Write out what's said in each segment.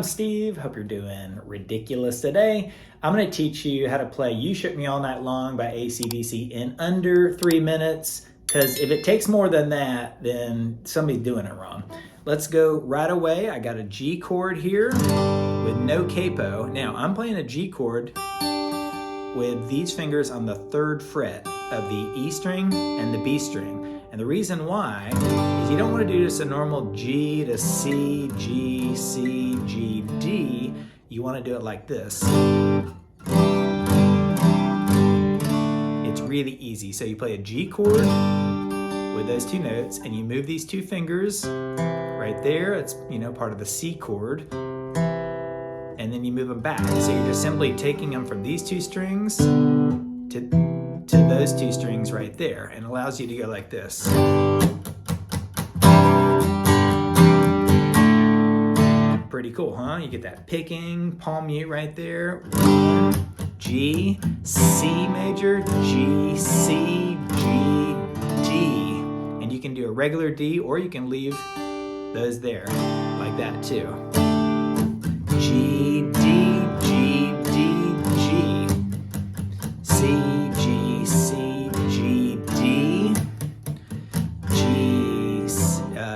I'm Steve. Hope you're doing ridiculous today. I'm going to teach you how to play You Shook Me All Night Long by AC/DC in under 3 minutes, because if it takes more than that, then somebody's doing it wrong. Let's go right away. I got a G chord here with no capo. Now, I'm playing a G chord with these fingers on the 3rd fret of the E string and the B string. And the reason why is you don't want to do just a normal G to C, G, C, G, D. You want to do it like this. It's really easy. So you play a G chord with those 2 notes and you move these 2 fingers right there. It's, part of the C chord. And then you move them back. So you're just simply taking them from these 2 strings to those 2 strings right there, and allows you to go like this. Pretty cool, huh? You get that picking, palm mute right there. G, C major, G, C, G, D. And you can do a regular D, or you can leave those there, like that too. G, D, G, D, G. C, G, C, G, D. G,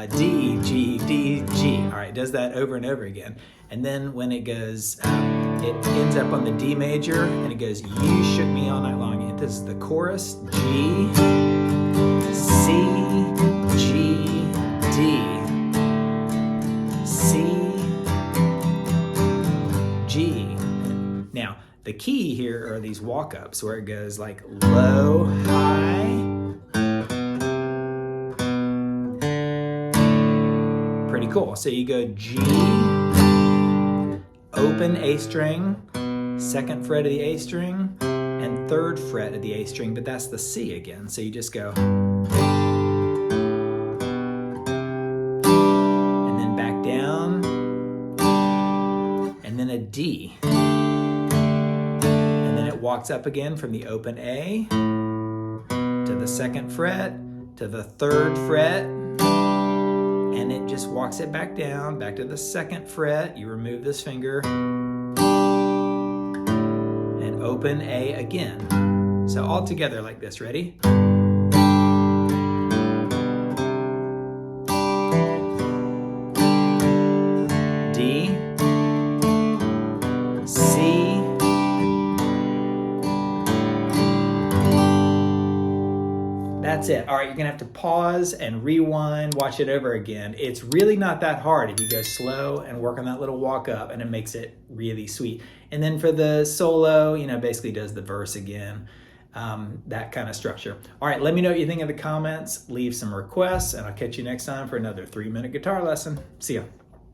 D, G, D, G. All right, does that over and over again. And then when it goes, it ends up on the D major, and it goes, You Shook Me All Night Long. And this is the chorus, G, C, G, D. C, G. Now, the key here are these walk-ups where it goes like low, high. Pretty cool. So you go G, open A string, 2nd fret of the A string, and 3rd fret of the A string, but that's the C again. So you just go. And then back down, and then a D. Walks up again from the open A to the 2nd fret to the 3rd fret, and it just walks it back down, back to the 2nd fret. You remove this finger and open A again. So all together like this. Ready? D, C, that's it. All right, you're gonna have to pause and rewind, watch it over again. It's really not that hard if you go slow and work on that little walk up, and it makes it really sweet. And then for the solo, basically does the verse again, that kind of structure. All right, let me know what you think in the comments. Leave some requests, and I'll catch you next time for another 3-minute guitar lesson. See ya.